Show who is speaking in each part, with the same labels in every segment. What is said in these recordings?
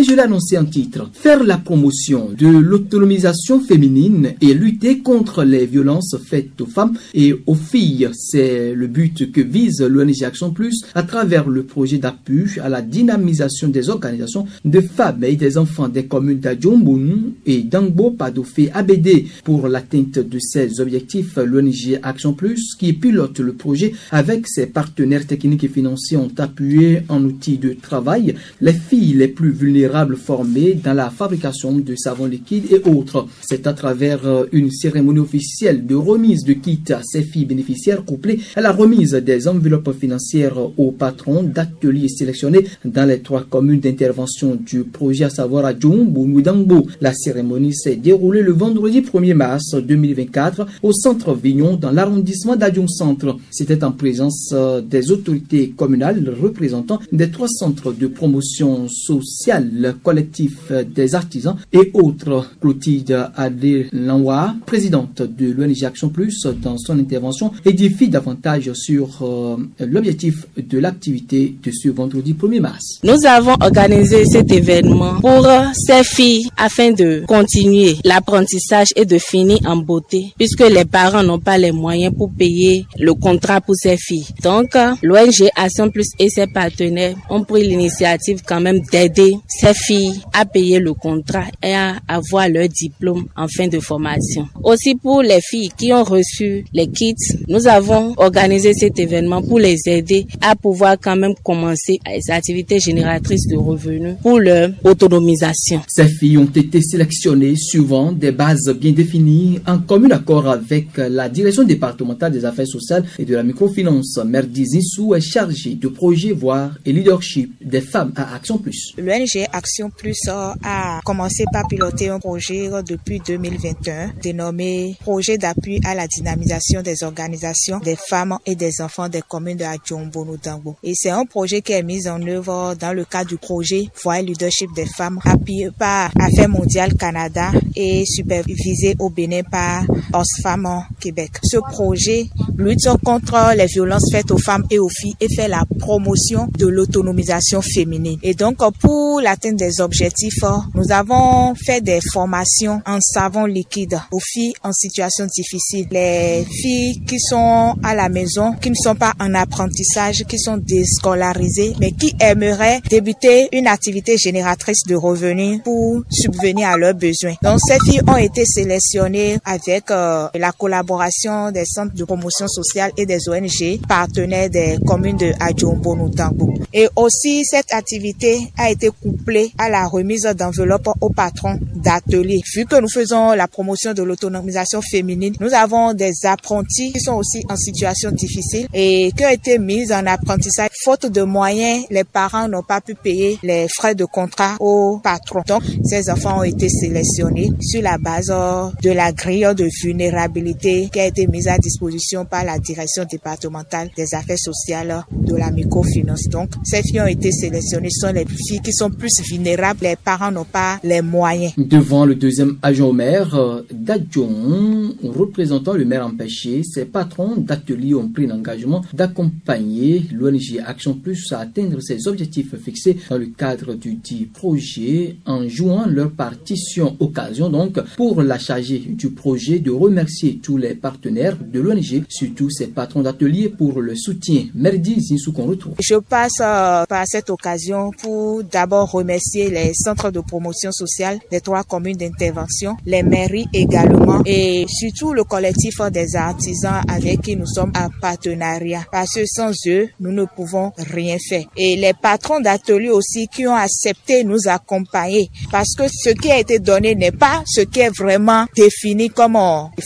Speaker 1: Et je l'ai annoncé en titre, faire la promotion de l'autonomisation féminine et lutter contre les violences faites aux femmes et aux filles. C'est le but que vise l'ONG Action Plus à travers le projet d'appui à la dynamisation des organisations de femmes et des enfants des communes d'Adjombonu et d'Angbo Padofé ABD. Pour l'atteinte de ces objectifs, l'ONG Action Plus, qui pilote le projet avec ses partenaires techniques et financiers, ont appuyé en outils de travail les filles les plus vulnérables formées dans la fabrication de savon liquide et autres. C'est à travers une cérémonie officielle de remise de kits à ces filles bénéficiaires couplée à la remise des enveloppes financières aux patrons d'ateliers sélectionnés dans les 3 communes d'intervention du projet, à savoir Adjombonu et Dangbo. La cérémonie s'est déroulée le vendredi 1er mars 2024 au centre Vignon dans l'arrondissement d'Adjong Centre. C'était en présence des autorités communales, représentants des 3 centres de promotion sociale, collectif des artisans et autres. Clotilde Adé-Lanwa, présidente de l'ONG Action Plus, dans son intervention, édifie davantage sur l'objectif de l'activité de ce vendredi 1er mars.
Speaker 2: Nous avons organisé cet événement pour ces filles afin de continuer l'apprentissage et de finir en beauté, puisque les parents n'ont pas les moyens pour payer le contrat pour ces filles. Donc, l'ONG Action Plus et ses partenaires ont pris l'initiative quand même d'aider ces filles à payer le contrat et à avoir leur diplôme en fin de formation. Aussi pour les filles qui ont reçu les kits, nous avons organisé cet événement pour les aider à pouvoir quand même commencer les activités génératrices de revenus pour leur autonomisation.
Speaker 1: Ces filles ont été sélectionnées suivant des bases bien définies en commun accord avec la direction départementale des affaires sociales et de la microfinance. Merdi Zinsou est chargée de projet, voire et leadership des femmes à Action Plus.
Speaker 3: L'ONG Action Plus a commencé par piloter un projet depuis 2021 dénommé Projet d'appui à la dynamisation des organisations des femmes et des enfants des communes de Adjombonu Dangbo. Et c'est un projet qui est mis en œuvre dans le cadre du projet Voix Leadership des femmes, appuyé par Affaires mondiales Canada et supervisé au Bénin par Oxfam Québec. Ce projet lutte contre les violences faites aux femmes et aux filles et fait la promotion de l'autonomisation féminine. Et donc, pour l'atteinte des objectifs, nous avons fait des formations en savon liquide aux filles en situation difficile. Les filles qui sont à la maison, qui ne sont pas en apprentissage, qui sont déscolarisées, mais qui aimeraient débuter une activité génératrice de revenus pour subvenir à leurs besoins. Donc, ces filles ont été sélectionnées avec la collaboration des centres de promotion sociale et des ONG partenaires des communes de Adjombonu Dangbo. Et aussi, cette activité a été couplée à la remise d'enveloppes aux patrons d'ateliers. Vu que nous faisons la promotion de l'autonomisation féminine, nous avons des apprentis qui sont aussi en situation difficile et qui ont été mis en apprentissage. Faute de moyens, les parents n'ont pas pu payer les frais de contrat aux patrons. Donc, ces enfants ont été sélectionnés sur la base de la grille de vulnérabilité qui a été mise à disposition par la direction départementale des affaires sociales de la microfinance. Donc, ces filles ont été sélectionnées, ce sont les filles qui sont plus vulnérables. Les parents n'ont pas les moyens.
Speaker 1: Devant le deuxième agent au maire d'Adjong, représentant le maire empêché, ses patrons d'ateliers ont pris l'engagement d'accompagner l'ONG Action Plus à atteindre ses objectifs fixés dans le cadre du dit projet en jouant leur partition. Occasion donc pour la chargée du projet de remercier tous les partenaires de l'ONG, surtout ses patrons d'ateliers pour le soutien. Merdi Zinsou qu'on retrouve.
Speaker 3: Je passe par cette occasion pour d'abord remercier les centres de promotion sociale des 3 communes d'intervention, les mairies également et surtout le collectif des artisans avec qui nous sommes en partenariat. Parce que sans eux, nous ne pouvons rien faire. Et les patrons d'ateliers aussi qui ont accepté nous accompagner parce que ce qui a été donné n'est pas ce qui est vraiment défini comme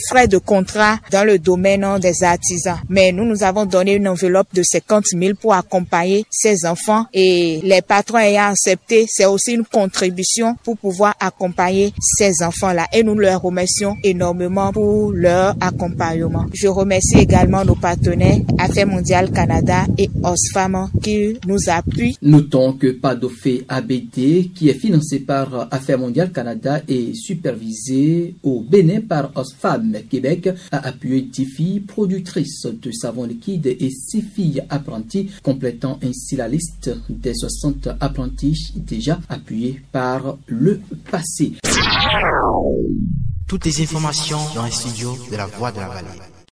Speaker 3: frais de contrat dans le domaine des artisans. Mais nous avons donné une enveloppe de 50 000 pour accompagner ces enfants et les patrons ayant accepté, c'est aussi une contribution pour pouvoir accompagner ces enfants-là. Et nous leur remercions énormément pour leur accompagnement. Je remercie également nos partenaires Affaires mondiales Canada et Oxfam qui nous appuient.
Speaker 1: Notons que Padofé ABD, qui est financé par Affaires mondiales Canada et supervisé au Bénin par Oxfam Québec, a appuyé 10 filles productrices de savon liquide et 6 filles apprenties, complétant ainsi la liste des 60 apprentis déjà déjà appuyé par le passé.
Speaker 4: Toutes les informations dans les studios de la Voix de la Vallée.